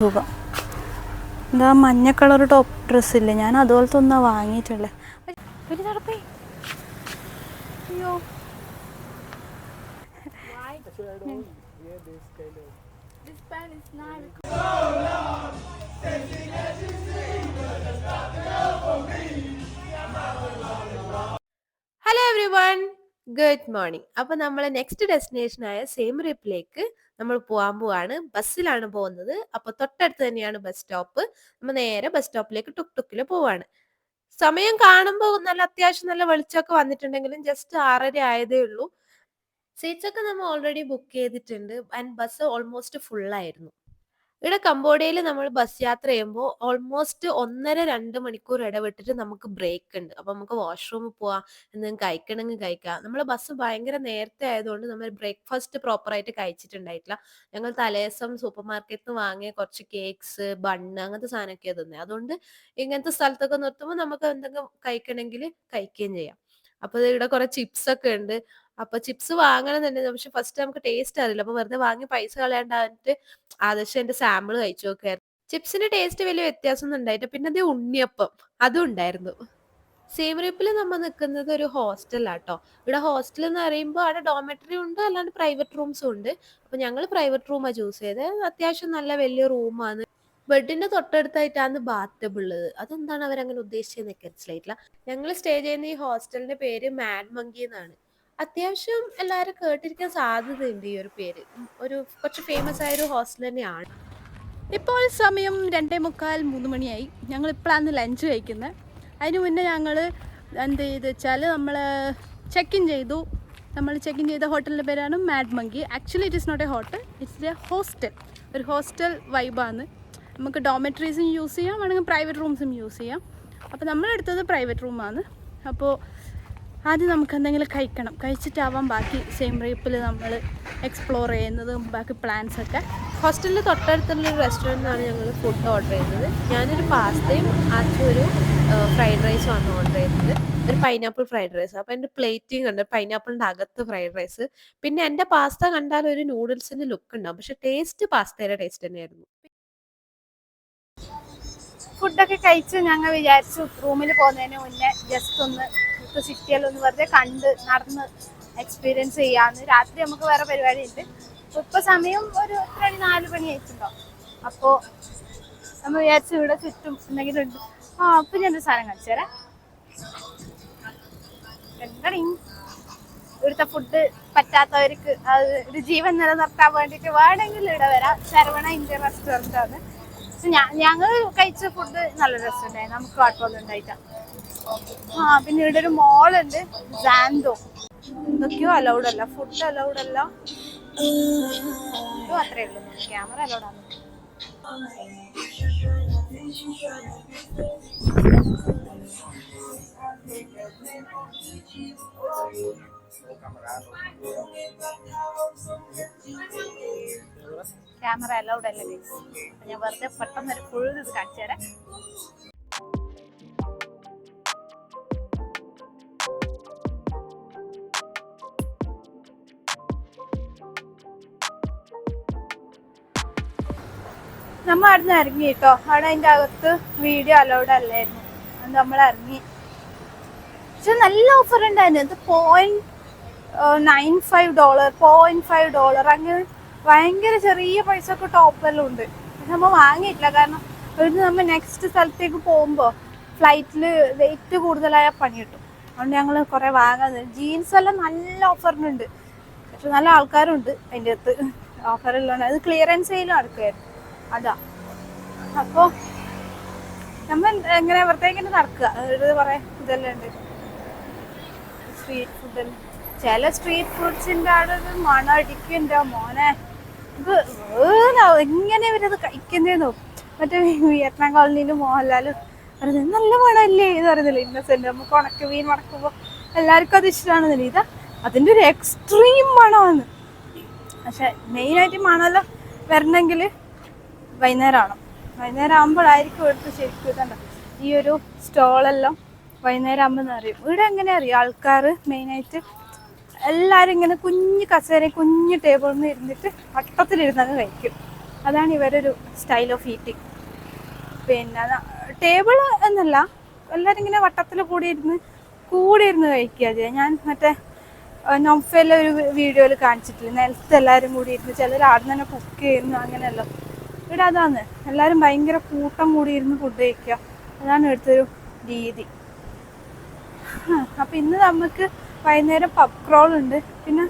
സുഖം. എന്താ മഞ്ഞ കളർ ടോപ്പ് ഡ്രസ്സ് ഇല്ലേ, ഞാൻ അതുപോലത്തെ ഒന്നാ വാങ്ങിയിട്ടുള്ളത്. ഒരു നടപ്പേ അയ്യോ hello every one, good morning. അപ്പൊ നമ്മളെ നെക്സ്റ്റ് ഡെസ്റ്റിനേഷൻ ആയ സെയിം റിപ്പിലേക്ക് നമ്മൾ പോകാൻ പോവാണ്. ബസ്സിലാണ് പോകുന്നത്. അപ്പൊ തൊട്ടടുത്ത് തന്നെയാണ് ബസ് സ്റ്റോപ്പ്. നമ്മൾ നേരെ ബസ് സ്റ്റോപ്പിലേക്ക് ടുക് ടുക്കിൽ പോവാണ്. സമയം കാണുമ്പോൾ നല്ല അത്യാവശ്യം നല്ല വെളിച്ചമൊക്കെ വന്നിട്ടുണ്ടെങ്കിലും ജസ്റ്റ് 6:30 ആയതേ ഉള്ളൂ. സീറ്റ്സ് ഒക്കെ നമ്മൾ ഓൾറെഡി ബുക്ക് ചെയ്തിട്ടുണ്ട് ആൻഡ് ബസ് ഓൾമോസ്റ്റ് ഫുൾ ആയിരുന്നു. ഇവിടെ കംബോഡിയയിൽ നമ്മൾ ബസ് യാത്ര ചെയ്യുമ്പോൾ ഓൾമോസ്റ്റ് 1.5-2 മണിക്കൂർ ഇടവിട്ടിട്ട് നമുക്ക് ബ്രേക്ക് ഉണ്ട്. അപ്പൊ നമുക്ക് വാഷ്റൂമിൽ പോവാം, എന്തെങ്കിലും കഴിക്കണമെങ്കിൽ കഴിക്കാം. നമ്മൾ ബസ് ഭയങ്കര നേരത്തെ ആയതുകൊണ്ട് നമ്മൾ ബ്രേക്ക്ഫാസ്റ്റ് പ്രോപ്പറായിട്ട് കഴിച്ചിട്ടുണ്ടായിട്ടില്ല. ഞങ്ങൾ തലേദിവസം സൂപ്പർ മാർക്കറ്റിൽ നിന്ന് വാങ്ങിയ കുറച്ച് കേക്ക്സ്, ബണ്ണ് അങ്ങനത്തെ സാധനമൊക്കെ തിന്നത്. അതുകൊണ്ട് ഇങ്ങനത്തെ സ്ഥലത്തൊക്കെ നിർത്തുമ്പോൾ നമുക്ക് എന്തെങ്കിലും കഴിക്കണമെങ്കിൽ കഴിക്കുകയും ചെയ്യാം. അപ്പൊ ഇവിടെ കുറെ ചിപ്സ് ഒക്കെ ഉണ്ട്. അപ്പൊ ചിപ്സ് വാങ്ങണം എന്നുണ്ടെങ്കിൽ പക്ഷെ ഫസ്റ്റ് നമുക്ക് ടേസ്റ്റ് അറിയില്ല. അപ്പൊ വെറുതെ വാങ്ങി പൈസ കളയാണ്ടായിട്ട് ആദർശം എന്റെ സാമ്പിൾ കഴിച്ചു നോക്കായിരുന്നു. ചിപ്സിന്റെ ടേസ്റ്റ് വലിയ വ്യത്യാസമൊന്നും ഉണ്ടായിട്ട്. പിന്നെ അത് ഉണ്ണിയപ്പം അതും ഉണ്ടായിരുന്നു. സേം റീപ്പിൽ നമ്മൾ നിൽക്കുന്നത് ഒരു ഹോസ്റ്റലാട്ടോ. ഇവിടെ ഹോസ്റ്റൽ എന്ന് പറയുമ്പോൾ അവിടെ ഡോമെറ്ററി ഉണ്ട്, അല്ലാണ്ട് പ്രൈവറ്റ് റൂംസും ഉണ്ട്. അപ്പൊ ഞങ്ങൾ പ്രൈവറ്റ് റൂമാണ് ചൂസ് ചെയ്തത്. അത്യാവശ്യം നല്ല വലിയ റൂമാണ്. ബെഡിന്റെ തൊട്ടടുത്തായിട്ടാണ് ബാത്ത് ടബ് ഉള്ളത്. അതെന്താണ് അവരങ്ങനെ ഉദ്ദേശിച്ചതെന്ന് മനസ്സിലായിട്ടില്ല. ഞങ്ങൾ സ്റ്റേ ചെയ്യുന്ന ഈ ഹോസ്റ്റലിന്റെ പേര് മാഡ് മങ്കി എന്നാണ്. അത്യാവശ്യം എല്ലാവരും കേട്ടിരിക്കാൻ സാധ്യതയുണ്ട് ഈ ഒരു പേര്. ഒരു കുറച്ച് ഫേമസ് ആയ ഒരു ഹോസ്റ്റൽ തന്നെയാണ്. ഇപ്പോൾ സമയം 2:45-3 മണിയായി. ഞങ്ങൾ ഇപ്പോഴാണ് ലഞ്ച് കഴിക്കുന്നത്. അതിന് മുന്നേ ഞങ്ങൾ എന്ത് ചെയ്ത് വെച്ചാൽ നമ്മൾ ചെക്ക് ഇൻ ചെയ്തു. നമ്മൾ ചെക്ക് ഇൻ ചെയ്ത ഹോട്ടലിൻ്റെ പേരാണ് mad monkey. Actually it is not a hotel, it's a hostel. ഒരു ഹോസ്റ്റൽ വൈബാണ്. നമുക്ക് ഡോമെട്രീസും യൂസ് ചെയ്യാം, വേണമെങ്കിൽ പ്രൈവറ്റ് റൂംസും യൂസ് ചെയ്യാം. അപ്പോൾ നമ്മളെടുത്തത് പ്രൈവറ്റ് റൂമാണ്. അപ്പോൾ ആദ്യം നമുക്ക് എന്തെങ്കിലും കഴിക്കണം, കഴിച്ചിട്ടാവാം ബാക്കി സെയിം റീപ്പിൽ നമ്മൾ എക്സ്പ്ലോർ ചെയ്യുന്നതും ബാക്കി പ്ലാൻസൊക്കെ. ഹോസ്റ്റലിൽ തൊട്ടടുത്തുള്ള ഒരു റെസ്റ്റോറൻറ്റിനാണ് ഞങ്ങൾ ഫുഡ് ഓർഡർ ചെയ്തത്. ഞാനൊരു പാസ്തയും ആദ്യം ഒരു ഫ്രൈഡ് റൈസും ആണ് ഓർഡർ ചെയ്തത്. ഒരു പൈനാപ്പിൾ ഫ്രൈഡ് റൈസ്. അപ്പോൾ എൻ്റെ പ്ലേറ്റിംഗ് ഉണ്ട്, പൈനാപ്പിളിൻ്റെ അകത്ത് ഫ്രൈഡ് റൈസ്. പിന്നെ എൻ്റെ പാസ്ത കണ്ടാൽ ഒരു നൂഡിൽസിൻ്റെ ലുക്ക് ഉണ്ടാവും, പക്ഷെ ടേസ്റ്റ് പാസ്തയുടെ ടേസ്റ്റ് തന്നെയായിരുന്നു. ഫുഡൊക്കെ കഴിച്ച് ഞങ്ങൾ വിചാരിച്ചു റൂമിൽ പോകുന്നതിന് മുന്നേ ജസ്റ്റ് ഒന്ന് സിറ്റിയിലൊന്ന് വെറുതെ കണ്ട് നടന്ന് എക്സ്പീരിയൻസ് ചെയ്യാമെന്ന്. രാത്രി നമുക്ക് വേറെ പരിപാടി ഉണ്ട്. ഇപ്പോൾ സമയം ഒരു 4 മണി ആയിട്ടുണ്ടാവും. അപ്പോൾ നമ്മൾ വിചാരിച്ചു ഇവിടെ ചുറ്റും എന്തെങ്കിലും ഉണ്ട്. അപ്പം ഞാനൊരു സാധനം കാണിച്ചു തരാം. എന്താണ് ഇവിടുത്തെ ഫുഡ് പറ്റാത്തവർക്ക് അത് ഒരു ജീവൻ നിലനിർത്താൻ വേണ്ടിയിട്ട് വേണമെങ്കിൽ ഇവിടെ വരാം. ശരവണ ഇന്ത്യൻ റെസ്റ്റോറൻ്റ് ആണ്. ഞങ്ങൾ കഴിച്ച ഫുഡ് നല്ല രസമുണ്ടായി, നമുക്ക് കുഴപ്പമൊന്നും ഉണ്ടായിട്ടാ. പിന്നെ ഇവിടെ ഒരു മോളുണ്ട്, സാന്തോ. എന്തൊക്കെയോ അലൗഡ് അല്ല, ഫുഡ് അലൗഡ് അല്ല, ഇതും അത്രേ ഉള്ളൂ. ക്യാമറ അലൗഡ് ആണ്. ക്യാമറ അലൗഡ് അല്ല ഗൈസ്. ഞാൻ വെറുതെ പെട്ടെന്നൊരു ഫുൾ ഇത് കാണിച്ചു തരാം. നമ്മൾ അവിടെ നിന്ന് ഇറങ്ങി കേട്ടോ. അവിടെ അതിൻ്റെ അകത്ത് വീഡിയോ അലൗഡ് അല്ലായിരുന്നു, അത് നമ്മൾ ഇറങ്ങി. പക്ഷെ നല്ല ഓഫർ ഉണ്ടായിരുന്നു. ഇത് $0.95, $0.5 അങ്ങനെ ഭയങ്കര ചെറിയ പൈസക്ക് ടോപ്പെല്ലാം ഉണ്ട്. പക്ഷെ നമ്മൾ വാങ്ങിയിട്ടില്ല, കാരണം ഇവിടുന്ന് നമ്മൾ നെക്സ്റ്റ് സ്ഥലത്തേക്ക് പോകുമ്പോൾ ഫ്ലൈറ്റിൽ വെയിറ്റ് കൂടുതലായ പണി കിട്ടും. അതുകൊണ്ട് ഞങ്ങൾ കുറേ വാങ്ങാൻ. ജീൻസ് എല്ലാം നല്ല ഓഫറിനുണ്ട്, പക്ഷെ നല്ല ആൾക്കാരുണ്ട് അതിൻ്റെ അകത്ത്. ഓഫറില്ലാണ് അത് ക്ലിയറൻസ് സെയിലും നടക്കുമായിരുന്നു, അതാ. അപ്പോൾ നമ്മൾ എങ്ങനെ വെറുതെ നടക്കുക. ഇത് കുറേ ഇതെല്ലാം ഉണ്ട്, സ്ട്രീറ്റ് ഫുഡെല്ലാം. ചില സ്ട്രീറ്റ് ഫുഡ്സിൻ്റെ അവിടെ ഒരു മണം അടിക്കുന്നുണ്ടോ മോനെ. ഇത് എങ്ങനെ ഇവരത് കഴിക്കുന്നതെന്നോ. മറ്റേ വിയറ്റ്നാം കോളനിയിൽ മോഹൻലാൽ പറയുന്നത് നല്ല മണമല്ലേ ഇത് പറയുന്നില്ല, ഇന്നസെന്റ്. നമുക്ക് ഉണക്ക മീൻ മണക്കുമ്പോൾ എല്ലാവർക്കും അത് ഇഷ്ടമാണെന്നില്ല. ഇതാ അതിൻ്റെ ഒരു എക്സ്ട്രീം മണമാണ്. പക്ഷെ മെയിനായിട്ട് മണമെല്ലാം വരണമെങ്കിൽ വൈകുന്നേരം ആകുമ്പോഴായിരിക്കും എടുത്ത് ശരിക്കും ഇതുണ്ട്. ഈ ഒരു സ്റ്റോളെല്ലാം വൈകുന്നേരം ആകുമ്പോൾ അറിയും. ഇവിടെ എങ്ങനെ അറിയാം ആൾക്കാർ മെയിനായിട്ട് എല്ലാവരും ഇങ്ങനെ കുഞ്ഞ് കസേരയും കുഞ്ഞ് ടേബിളിൽ നിന്ന് ഇരുന്നിട്ട് വട്ടത്തിലിരുന്നങ്ങ് കഴിക്കും. അതാണ് ഇവരൊരു സ്റ്റൈൽ ഓഫ് ഈറ്റിംഗ്. പിന്നെ ടേബിൾ എന്നല്ല, എല്ലാവരും ഇങ്ങനെ വട്ടത്തിൽ കൂടിയിരുന്ന് കഴിക്കുക ചെയ്യുക. ഞാൻ മറ്റേ നൊഫയിലെ ഒരു വീഡിയോയിൽ കാണിച്ചിട്ടില്ല, നിലത്ത് എല്ലാവരും കൂടി ഇരുന്ന്, ചിലർ ആദ്യം തന്നെ കുക്ക് ചെയ്യുന്നു, അങ്ങനെയല്ല. ഇവിടെ അതാണ്, എല്ലാവരും ഭയങ്കര കൂട്ടം കൂടിയിരുന്ന് ഫുഡ് കഴിക്കുക. അതാണ് ഇവിടുത്തെ ഒരു രീതി. അപ്പം ഇന്ന് നമുക്ക് വൈകുന്നേരം പബ് ക്രോൾ ഉണ്ട്. പിന്നെ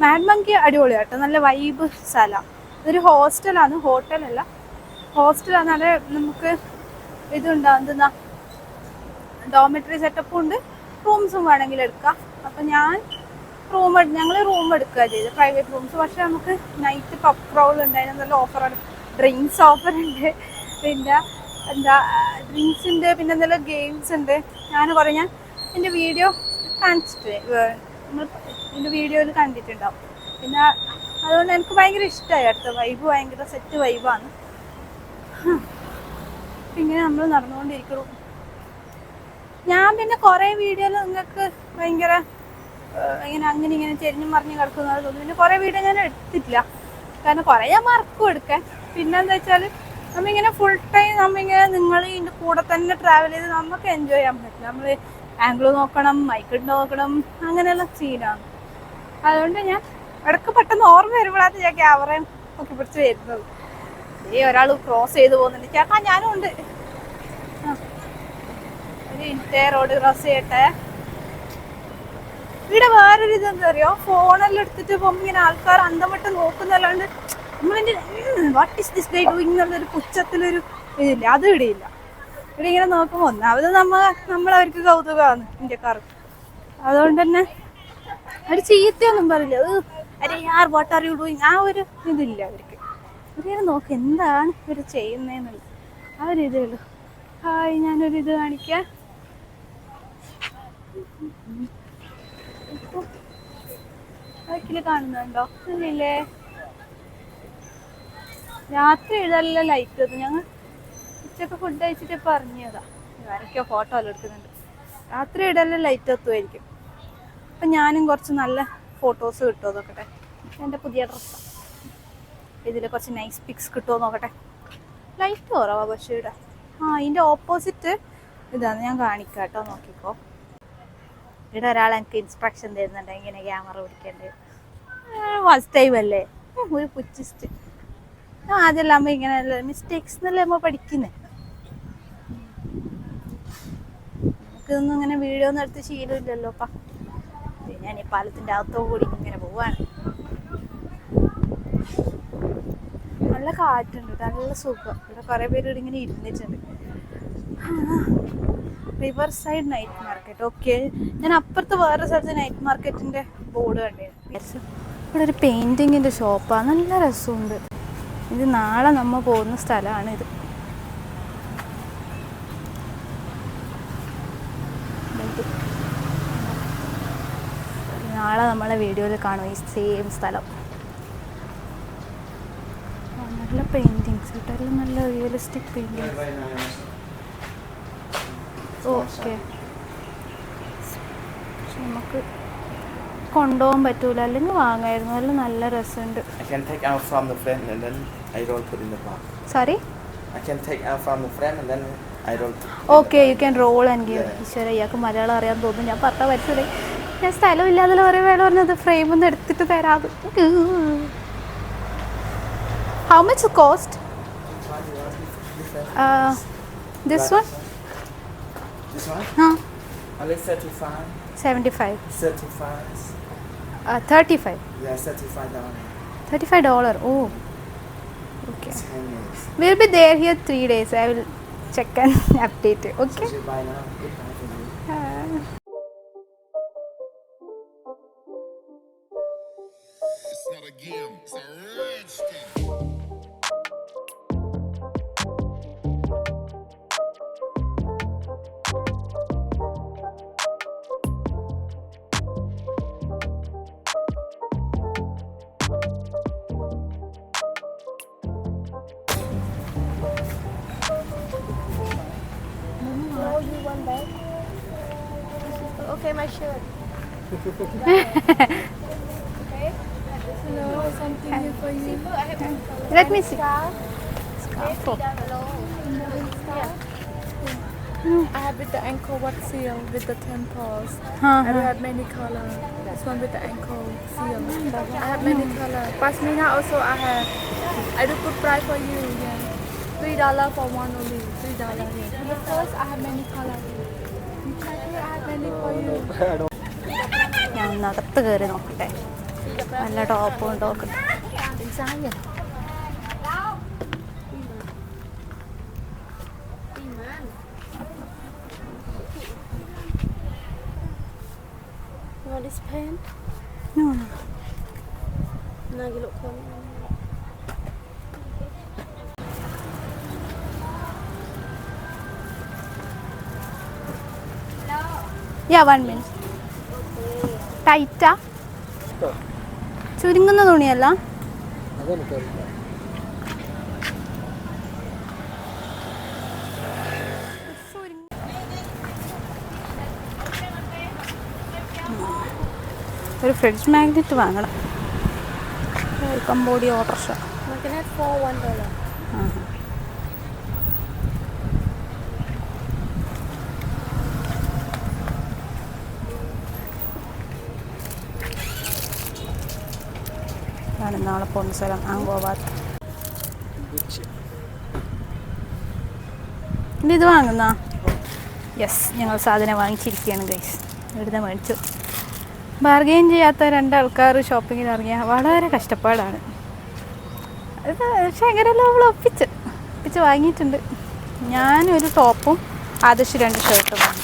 മാഡ് മങ്കി അടിപൊളിയാട്ടോ, നല്ല വൈബ് സ്ഥലമാണ്. ഇതൊരു ഹോസ്റ്റലാണ്, ഹോട്ടലല്ല, ഹോസ്റ്റലാണ്. നല്ല നമുക്ക് ഇതുണ്ടാവും, എന്തെന്നാ ഡോമെട്രി സെറ്റപ്പും ഉണ്ട്, റൂംസും വേണമെങ്കിൽ എടുക്കാം. അപ്പം ഞങ്ങൾ റൂം എടുക്കുക ചെയ്ത്, പ്രൈവറ്റ് റൂംസ്. പക്ഷെ നമുക്ക് നൈറ്റ് പബ് ക്രോൾ ഉണ്ടായിരുന്നു, നല്ല ഓഫറാണ്, ഡ്രിങ്ക്സ് ഓഫറുണ്ട്, പിന്നെ ഡ്രിങ്ക്സിൻ്റെ, പിന്നെ എന്തെല്ലാം ഗെയിംസ് ഉണ്ട്. ഞാൻ എൻ്റെ വീഡിയോ കാണിച്ചിട്ട് നമ്മൾ എൻ്റെ വീഡിയോയിൽ കണ്ടിട്ടുണ്ടാവും. പിന്നെ അതുകൊണ്ട് എനിക്ക് ഭയങ്കര ഇഷ്ടമായി. അടുത്ത വൈബ് ഭയങ്കര സെറ്റ് വൈബാണ്. ഇങ്ങനെ നമ്മൾ നടന്നുകൊണ്ടിരിക്കുന്നു. ഞാൻ പിന്നെ കുറേ വീഡിയോയിൽ നിങ്ങൾക്ക് ഭയങ്കര ഇങ്ങനെ ചെരിഞ്ഞും മറിഞ്ഞ് കിടക്കുന്നത് തോന്നുന്നു. പിന്നെ കുറേ വീഡിയോ ഞാൻ എടുത്തിട്ടില്ല, കാരണം കുറേ ഞാൻ മറക്കും എടുക്കാൻ. പിന്നെന്താ വെച്ചാൽ നമ്മളിങ്ങനെ ഫുൾ ടൈം നിങ്ങൾ ഇതിൻ്റെ കൂടെ തന്നെ ട്രാവൽ ചെയ്ത് നമുക്ക് എൻജോയ് ചെയ്യാൻ പറ്റില്ല. നമ്മൾ ആംഗിൾ നോക്കണം, മൈക്കിട്ട് നോക്കണം, അങ്ങനെയുള്ള സീനാണ്. അതുകൊണ്ട് ഞാൻ ഇടയ്ക്ക് പെട്ടെന്ന് ഓർമ്മ വരുമ്പോഴാണ് ഞാൻ ക്യാമറ നോക്കി പിടിച്ച് വരുന്നത്. ഒരാൾ ക്രോസ് ചെയ്ത് പോകുന്നുണ്ട്. ചേട്ടാ ഞാനും ഉണ്ട്. ഒരു ഇൻറ്റേ റോഡ് ക്രോസ് ചെയ്യട്ടെ. ഇവിടെ വേറൊരു ഇതെന്താ അറിയോ, ഫോണെല്ലാം എടുത്തിട്ട് പോകുമ്പോൾ ഇങ്ങനെ ആൾക്കാർ അന്തം വിട്ട് നോക്കുന്നല്ലാണ്ട് നമ്മളിൻ്റെ what is this guy doing എന്നുള്ളൊരു പുച്ഛത്തിലൊരു ഇതില്ല, അത് ഇവിടെയില്ല. ഇവിടെ ഇങ്ങനെ നോക്കുമ്പോൾ ഒന്നാമത് നമ്മളവർക്ക് കൗതുകമാണ് ഇന്ത്യക്കാർക്ക്. അതുകൊണ്ട് തന്നെ അവർ ചീത്തയൊന്നും പറയില്ല. അരെ യാർ വാട്ട് ആർ യു ഡൂയിങ്, ആ ഒരു ഇതില്ല അവർക്ക്. ഇവരിങ്ങനെ നോക്ക് എന്താണ് ഇവർ ചെയ്യുന്നതെന്നുള്ളത്, ആ ഒരു ഇതേ ഉള്ളൂ. ഹായ്, ഞാനൊരു ഇത് കാണിക്കാം. ബാക്കിൽ കാണുന്നുണ്ടോ? ഇല്ലേ, രാത്രി ഇതെല്ലാം ലൈറ്റ് വന്നു. ഞങ്ങൾ ഉച്ചക്ക് ഫുഡ് കഴിച്ചിട്ട് പറഞ്ഞതാ, ആരൊക്കെയോ ഫോട്ടോ എല്ലാം എടുക്കുന്നുണ്ട്. രാത്രി ഇടെല്ലാം ലൈറ്റ് എത്തുമായിരിക്കും. അപ്പം ഞാനും കുറച്ച് നല്ല ഫോട്ടോസ് കിട്ടുമോ നോക്കട്ടെ. എൻ്റെ പുതിയ ഡ്രസ്സാണ്, ഇതിൽ കുറച്ച് നൈസ് പിക്സ് കിട്ടുമോ നോക്കട്ടെ. ലൈറ്റ് കുറവാ പക്ഷേ ഇവിടെ. ഇതിൻ്റെ ഓപ്പോസിറ്റ് ഇതാണ്, ഞാൻ കാണിക്കാം കേട്ടോ, നോക്കിക്കോ. ഇവിടെ ഒരാൾ എനിക്ക് ഇൻസ്ട്രക്ഷൻ തരുന്നുണ്ട് ഇങ്ങനെ ക്യാമറ പിടിക്കേണ്ടത്. ഫസ്റ്റ് ടൈം അല്ലേ, ഒരു പുച്ചിസ്റ്റ്. ആദ്യമല്ല അമ്മ ഇങ്ങനെ മിസ്റ്റേക്സ് എന്നല്ലേ അമ്മ പഠിക്കുന്നത്. നമുക്കിതൊന്നും ഇങ്ങനെ വീഡിയോ ഒന്നും എടുത്ത് ശീലമില്ലല്ലോ അപ്പം. ഞാൻ ഈ പാലത്തിൻ്റെ അകത്തോ കൂടി ഇങ്ങനെ പോവാണ്. നല്ല കാറ്റുണ്ട്, നല്ല സുഖം. ഇവിടെ കുറേ പേര് ഇവിടെ ഇങ്ങനെ ഇരുന്നിട്ടുണ്ട്. River side night market. Okay, ഞാൻ അപ്പുറത്ത് വേറെ സ്ഥലത്ത് നൈറ്റ് മാർക്കറ്റിൻ്റെ ബോർഡ് കണ്ടിരുന്നു. ഇവിടെ ഒരു പെയിൻറ്റിങ്ങിൻ്റെ ഷോപ്പാണ്, നല്ല രസമുണ്ട്. ഇത് നാളെ നമ്മൾ പോകുന്ന സ്ഥലമാണിത്. നാളെ നമ്മളെ വീഡിയോയിൽ കാണും ഈ സെയിം സ്ഥലം. നല്ല പെയിൻറ്റിങ്സ് കേട്ടോ, എല്ലാം നല്ല റിയലിസ്റ്റിക് പെയിൻറ്റിങ്സ്. ഓക്കെ, പക്ഷെ നമുക്ക് കൊണ്ടുപോകാൻ പറ്റൂല, അല്ലെങ്കിൽ വാങ്ങായിരുന്നു. എല്ലാം നല്ല രസമുണ്ട്. Sorry? I can take out from the frame and then I roll. Okay, you can roll and give. ഈശ്വര, ഇയാൾക്ക് മലയാളം അറിയാൻ തോന്നുന്നു. ഞാൻ പറഞ്ഞാൽ പറ്റൂലേ, ഞാൻ സ്ഥലമില്ലാതെ വേറെ പറഞ്ഞത് ഫ്രെയിം ഒന്ന് എടുത്തിട്ട് തരാത്. How much it cost? This one? This one? Only 35. 75. 35. 35. Yeah, $35. $35. Oh. Okay. 10 minutes. We'll be there here 3 days. I will check and update it. Okay? So you buy now. Goodbye for you. It's not a game, it's a rich thing. Okay, my shirt. Hello, something here for you. Let me see. Scarf. I have with the ankle what seal with the temples. हाँ I do हाँ have many color. This one with the ankle seal. I have many color. Pashmina also I have. I do put price for you. Yeah. $3 for one only. $3 here. But first I have many color. You check here. I have many for you. ഞാൻ ഒന്ന് അകത്ത് കയറി നോക്കട്ടെ നല്ല ടോപ്പും നോക്കട്ടെ What is pant? No. Nagi look on. Yeah, 1 minute. ടൈറ്റാ ചുരുങ്ങുന്ന തുണിയല്ല ഒരു fridge magnet വാങ്ങണം കമ്പോഡി ഓട്ടർഷ Magnet for $1. ആണ് നാളെ പോകുന്ന സ്ഥലം ആങ്കോബാത്ത് ഇത് വാങ്ങുന്ന യെസ് ഞങ്ങൾ സാധനം വാങ്ങിച്ചിരിക്കുകയാണ് ഗൈസ് ഇവിടുന്ന് മേടിച്ചു ബാർഗെയിൻ ചെയ്യാത്ത രണ്ടാൾക്കാർ ഷോപ്പിങ്ങിന് ഇറങ്ങിയാൽ വളരെ കഷ്ടപ്പാടാണ് ഇത് പക്ഷേ എങ്ങനെയല്ലോ അവൾ ഒപ്പിച്ച് വാങ്ങിയിട്ടുണ്ട് ഞാനൊരു ടോപ്പും ആദർശ് 2 ഷർട്ടും വാങ്ങി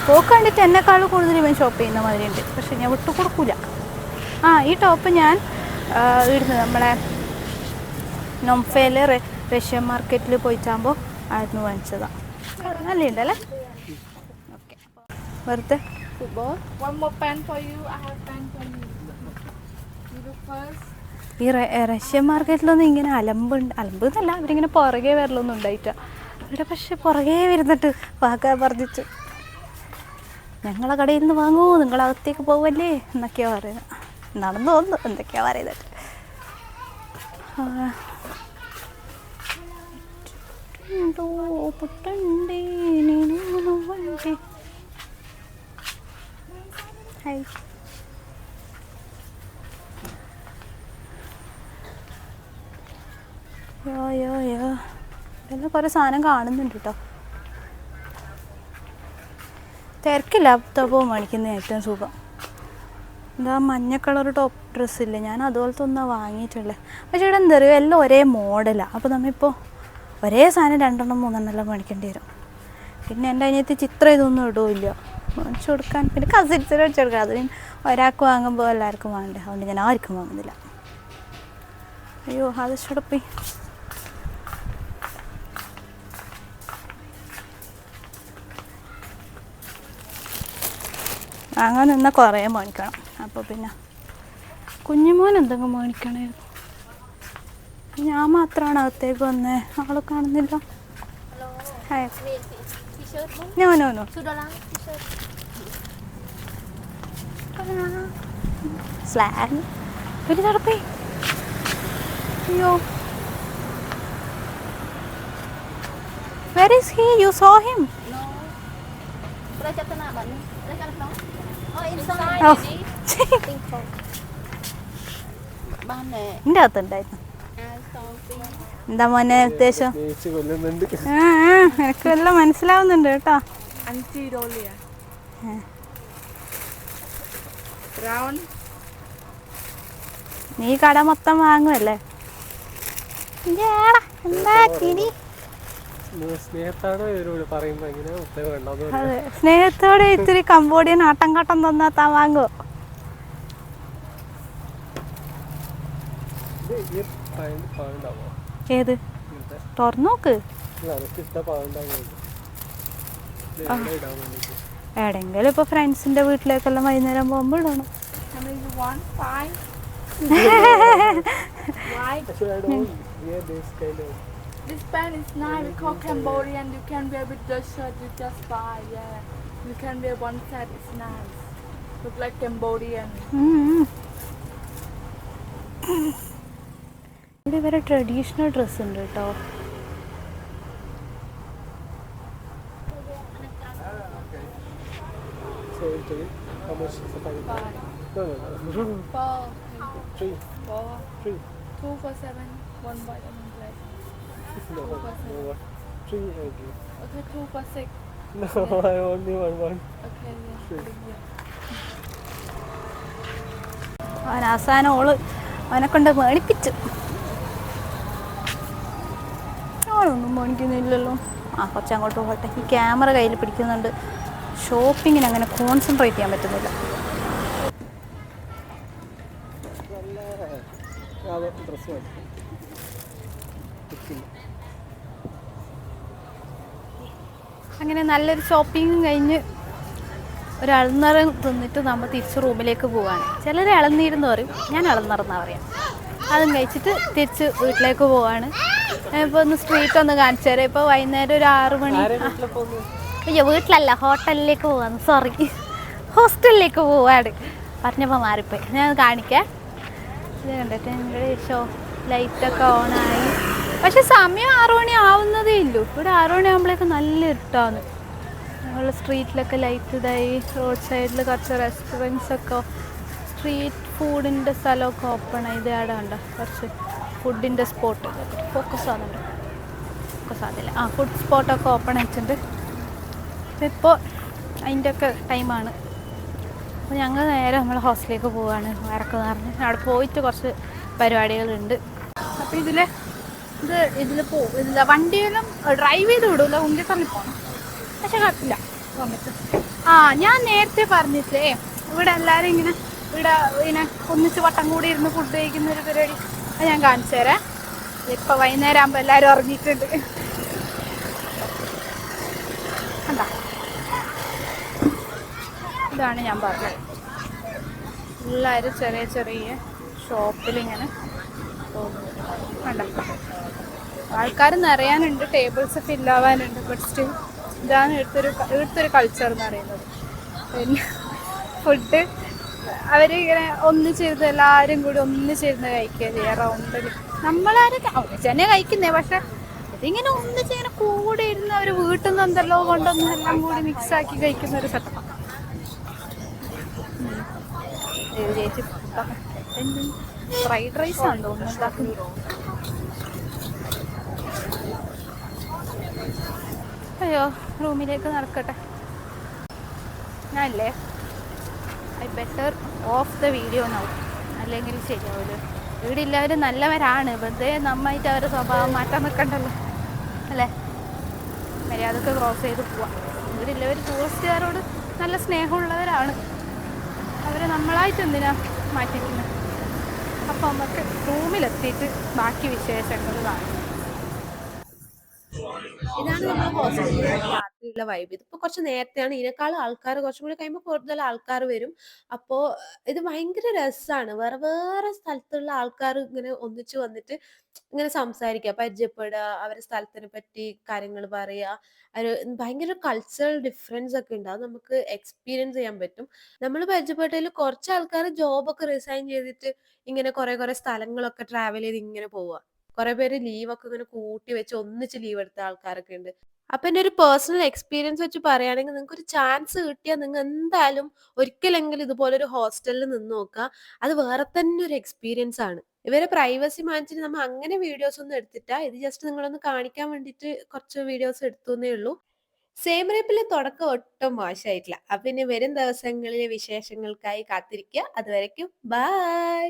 പോക്ക് കണ്ടിട്ട് എന്നെക്കാളും കൂടുതൽ ഇവൻ ഷോപ്പ് ചെയ്യുന്ന മാതിരി ഉണ്ട് പക്ഷെ ഞാൻ വിട്ടു കൊടുക്കൂല ഈ ടോപ്പ് ഞാൻ ഇവിടുന്ന് നമ്മളെ നൊംഫയിൽ റഷ്യൻ മാർക്കറ്റിൽ പോയിട്ടാകുമ്പോൾ ആയിരുന്നു വാങ്ങിച്ചതാണ് നല്ല ഉണ്ടല്ലേ ഓക്കെ വെറുതെ Football. One more pant for you. I have pant for you. You look first. ഈ റഷ്യൻ മാർക്കറ്റിലൊന്നും ഇങ്ങനെ അലമ്പ് എന്നല്ല അവരിങ്ങനെ പുറകെ വരലൊന്നും ഉണ്ടായിട്ട ഇവിടെ പക്ഷെ പുറകെ വരുന്നിട്ട് വാക്കാൻ പറഞ്ഞിട്ട് ഞങ്ങളെ കടയിൽ നിന്ന് വാങ്ങൂ നിങ്ങളകത്തേക്ക് പോവല്ലേ എന്നൊക്കെയാ പറയുന്നത് നടന്നു തോന്നുന്നു എന്തൊക്കെയാ പറയുന്നത് ഹായ് ഇതെല്ലാം കുറേ സാധനം കാണുന്നുണ്ട് കേട്ടോ തിരക്കില്ലാത്തപ്പോൾ മേടിക്കുന്ന ഏറ്റവും സുഖം എന്താ മഞ്ഞ കളർ ടോപ്പ് ഡ്രസ്സില്ലേ ഞാൻ അതുപോലത്തെ ഒന്നാണ് വാങ്ങിയിട്ടുള്ളത് പക്ഷേ ഇവിടെ എന്താ പറയുക എല്ലാം ഒരേ മോഡലാണ് അപ്പോൾ നമ്മളിപ്പോൾ ഒരേ സാധനം 2 3 എല്ലാം മേടിക്കേണ്ടി വരും പിന്നെ എൻ്റെ അതിനകത്ത് ചിത്രം ഇതൊന്നും ഇടുമില്ല മേടിച്ചു കൊടുക്കാൻ പിന്നെ കസിൻസിന് മേടിച്ചു കൊടുക്കാം അതിന് ഒരാൾക്ക് വാങ്ങുമ്പോൾ എല്ലാവർക്കും വാങ്ങണ്ടേ അതുകൊണ്ട് ഞാൻ ആർക്കും വാങ്ങുന്നില്ല അയ്യോ അത് ഷടപ്പി വാങ്ങാൻ നിന്നാൽ കുറേ മേടിക്കണം അപ്പോൾ പിന്നെ കുഞ്ഞുമോൻ എന്തെങ്കിലും മേടിക്കണമായിരുന്നു ഞാൻ മാത്രമാണ് അകത്തേക്ക് വന്നേ ആളെ കാണുന്നില്ല ഹായ് നോ സ്ലാങ് ഒരു നടപ്പേ അയ്യോ where is he you saw him oh എൻ്റെ അകത്തുണ്ടായിരുന്നു എന്താ മോനെ ഉദ്ദേശം എനിക്ക് എല്ലാം മനസ്സിലാവുന്നുണ്ട് കേട്ടോ Anti-Dolia. Round. നീ കട മൊത്തം വാങ്ങുമല്ലേ എന്താ കിരി സ്നേഹത്താണോ ഇവരോട് പറയുമ്പോ എങ്ങനെ ഉത്തരവ് വേണ്ടത് അതെ സ്നേഹത്തോടെ ഇത്തിരി കമ്പോഡിയൻ ആട്ടം കാട്ടം തന്നാ താൻ വാങ്ങുമോ പാണ്ടാവോ ഏത് തുറന്നോക്ക് ഇഷ്ട പാണ്ടാവോ ഇടാൻ വേണ്ടിട്ട് എവിടെയെങ്കിലും ഇപ്പോൾ ഫ്രണ്ട്സിൻ്റെ വീട്ടിലേക്കെല്ലാം വൈകുന്നേരം പോകുമ്പോൾ ഇടണം How many you want? 5? White. Actually, I don't wear this kind of. This pant is nice. We call Cambodian. You can wear with the shirt. You just buy. Yeah. You can wear one set. It's nice. Look like Cambodian. ഇവിടെ ഇവരെ traditional dress ഉണ്ട് കേട്ടോ. So in total, how much is the packet? No. 4. Three. 4. Three. 2 for 7. 1 white and 1 black. No. No. Three I give. Okay, 2 for 6. No, I only want. Okay, yeah. Sure. Yeah. അവൻ അവസാനം അവനെ കൊണ്ട് മേടിപ്പിച്ചു. അവനൊന്നും മേടിക്കുന്നില്ലല്ലോ. കുറച്ച് അങ്ങോട്ട് പോകട്ടെ. ഈ ക്യാമറ കയ്യിൽ പിടിക്കുന്നുണ്ട്. ഷോപ്പിങ്ങിന് അങ്ങനെ കോൺസെൻട്രേറ്റ് ചെയ്യാൻ പറ്റുന്നില്ല. ഡ്രസ് മതി. അങ്ങനെ നല്ലൊരു ഷോപ്പിംഗ് കഴിഞ്ഞ് ഒരു അളന്നറ തിന്നിട്ട് നമ്മൾ തിരിച്ച് റൂമിലേക്ക് പോവാണ്. ചിലർ ഇളനീരെന്ന് പറയും, ഞാൻ ഇളന്നറന്നാണ് പറയാം. അതും കഴിച്ചിട്ട് തിരിച്ച് വീട്ടിലേക്ക് പോവാണ്. ഇപ്പോൾ ഒന്ന് സ്ട്രീറ്റ് ഒന്ന് കാണിച്ചു തരാം. ഇപ്പോൾ വൈകുന്നേരം ഒരു 6 മണി. അയ്യോ, വീട്ടിലല്ല, ഹോട്ടലിലേക്ക് പോവാണ്. സോറി, ഹോസ്റ്റലിലേക്ക് പോവാണ്. പറഞ്ഞപ്പോൾ മാറിപ്പോയി. ഞാൻ കാണിക്കാം. ഇത് കണ്ടിട്ട് ഞങ്ങളുടെ ഷോ ലൈറ്റൊക്കെ ഓണായി. പക്ഷെ സമയം 6 മണി ആവുന്നതേ ഇല്ലൂ. ഇവിടെ 6 മണി ആകുമ്പോഴേക്കും നല്ല ഇരുട്ടാണ്. ഞങ്ങൾ സ്ട്രീറ്റിലൊക്കെ ലൈറ്റ് ഇതായി. റോഡ് സൈഡിൽ കുറച്ച് റെസ്റ്റോറൻറ്റ്സൊക്കെ, സ്ട്രീറ്റ് ഫുഡിൻ്റെ സ്ഥലമൊക്കെ ഓപ്പൺ ആയി. ഇത് അവിടെ ഉണ്ടോ കുറച്ച് ഫുഡിൻ്റെ സ്പോട്ട്. ഫോക്കസ് ആകുന്നുണ്ട്. ഫോക്കസ് ആകുന്നില്ല. ഫുഡ് സ്പോട്ടൊക്കെ ഓപ്പൺ ആയിട്ടുണ്ട്. ഇപ്പോൾ അതിൻ്റെയൊക്കെ ടൈമാണ്. അപ്പോൾ ഞങ്ങൾ നേരെ നമ്മൾ ഹോസ്റ്റലിലേക്ക് പോവുകയാണ്. വരക്കെന്ന് പറഞ്ഞ് അവിടെ പോയിട്ട് കുറച്ച് പരിപാടികളുണ്ട്. അപ്പോൾ ഇതിൽ വണ്ടിയെല്ലാം ഡ്രൈവ് ചെയ്ത് വിടില്ല, ഉന്തി തള്ളി പോകണം. പക്ഷെ കുഴപ്പമില്ല, പോകാൻ പറ്റും. ഞാൻ നേരത്തെ പറഞ്ഞില്ലേ ഇവിടെ എല്ലാവരും ഇങ്ങനെ ഒന്നിച്ച് വട്ടം കൂടി ഇരുന്ന് ഫുഡ് കഴിക്കുന്ന ഒരു പരിപാടി. അത് ഞാൻ കാണിച്ചു തരാം. ഇപ്പോൾ വൈകുന്നേരം ആകുമ്പോൾ എല്ലാവരും ഇറങ്ങിയിട്ടുണ്ട്. കണ്ടോ, ഇതാണ് ഞാൻ പറഞ്ഞത്. എല്ലാവരും ചെറിയ ചെറിയ ഷോപ്പിലിങ്ങനെ പോകുന്നത് കണ്ടോ. ആൾക്കാർ നിറയാനുണ്ട്, ടേബിൾസ് ഫില്ലാവാനുണ്ട്. ബട്ട് സ്റ്റിൽ ഇതാണ് ഇവിടുത്തെ കൾച്ചർ എന്ന് പറയുന്നത്. പിന്നെ ഫുഡ് അവരിങ്ങനെ ഒന്നിച്ചിരുന്ന് എല്ലാവരും കൂടി ഒന്നിച്ചിരുന്ന് കഴിക്കുക ചെയ്യുക റൗണ്ടിൽ. നമ്മളാരും ഒന്നിച്ച് കഴിക്കുന്നേ, പക്ഷെ ഇതിങ്ങനെ ഒന്നിച്ചിങ്ങനെ കൂടെ ഇരുന്ന് അവർ വീട്ടിൽ നിന്ന് എന്തെല്ലോ കൊണ്ടൊന്നും എല്ലാം കൂടി മിക്സാക്കി കഴിക്കുന്ന ഒരു സെറ്റപ്പാണ്. ചേച്ചി ഫ്രൈഡ് റൈസ് ആണെന്ന് തോന്നുന്നു ഉണ്ടാക്കുന്നത്. അയ്യോ, റൂമിലേക്ക് നടക്കട്ടെ. ഞാനില്ലേ I better off the video now, അല്ലെങ്കിൽ ശരിയാവില്ല. ഇവിടെ എല്ലാവരും നല്ലവരാണ്, വെറുതെ നന്നായിട്ട് അവരുടെ സ്വഭാവം മാറ്റാൻ നിൽക്കണ്ടല്ലോ അല്ലേ. മര്യാദക്ക് ക്രോസ് ചെയ്ത് പോവാം. ഇവിടെ എല്ലാവരും ടൂറിസ്റ്റുകാരോട് നല്ല സ്നേഹമുള്ളവരാണ്. അവരെ നമ്മളായിട്ട് എന്തിനാ മാറ്റിക്കുന്നത്. അപ്പോൾ നമുക്ക് റൂമിലെത്തിയിട്ട് ബാക്കി വിശേഷങ്ങൾ കാണാം. ഇതാണ് നമ്മുടെ ഹോസ്റ്റലിലെ രാത്രിയുള്ള വൈബ്. ഇതിപ്പോ കുറച്ച് നേരത്തെയാണ്. ഇതിനേക്കാളും ആൾക്കാർ കുറച്ചും കൂടി കഴിയുമ്പോൾ കൂടുതൽ ആൾക്കാർ വരും. അപ്പോൾ ഇത് ഭയങ്കര രസമാണ്. വേറെ വേറെ സ്ഥലത്തുള്ള ആൾക്കാർ ഇങ്ങനെ ഒന്നിച്ച് വന്നിട്ട് ഇങ്ങനെ സംസാരിക്കുക, പരിചയപ്പെടുക, അവരുടെ സ്ഥലത്തിനെ പറ്റി കാര്യങ്ങൾ പറയുക. ഒരു ഭയങ്കര കൾച്ചറൽ ഡിഫറൻസ് ഒക്കെ ഉണ്ട്. അത് നമുക്ക് എക്സ്പീരിയൻസ് ചെയ്യാൻ പറ്റും. നമ്മൾ പരിചയപ്പെട്ടതിൽ കുറച്ച് ആൾക്കാർ ജോബൊക്കെ റിസൈൻ ചെയ്തിട്ട് ഇങ്ങനെ കുറെ സ്ഥലങ്ങളൊക്കെ ട്രാവൽ ചെയ്ത് ഇങ്ങനെ പോവുക. കുറെ പേര് ലീവൊക്കെ ഇങ്ങനെ കൂട്ടി വെച്ച് ഒന്നിച്ച് ലീവ് എടുത്ത ആൾക്കാരൊക്കെ ഉണ്ട്. അപ്പൊ എന്റെ ഒരു പേഴ്സണൽ എക്സ്പീരിയൻസ് വെച്ച് പറയുകയാണെങ്കിൽ, നിങ്ങൾക്ക് ഒരു ചാൻസ് കിട്ടിയാൽ നിങ്ങൾ എന്തായാലും ഒരിക്കലെങ്കിലും ഇതുപോലെ ഒരു ഹോസ്റ്റലിൽ നിന്ന് നോക്കുക. അത് വേറെ തന്നെ ഒരു എക്സ്പീരിയൻസ് ആണ്. ഇവരെ പ്രൈവസി മാനിച്ചിട്ട് നമ്മൾ അങ്ങനെ വീഡിയോസ് ഒന്നും എടുത്തിട്ടാ. ഇത് ജസ്റ്റ് നിങ്ങളൊന്ന് കാണിക്കാൻ വേണ്ടിയിട്ട് കുറച്ച് വീഡിയോസ് എടുത്തുന്നേ ഉള്ളൂ. സെയിം റേപ്പിലെ തുടക്കം ഒട്ടും മോശമായിട്ടില്ല. അപ്പൊ ഇനി വരും ദിവസങ്ങളിലെ വിശേഷങ്ങൾക്കായി കാത്തിരിക്കുക. അതുവരയ്ക്കും ബൈ.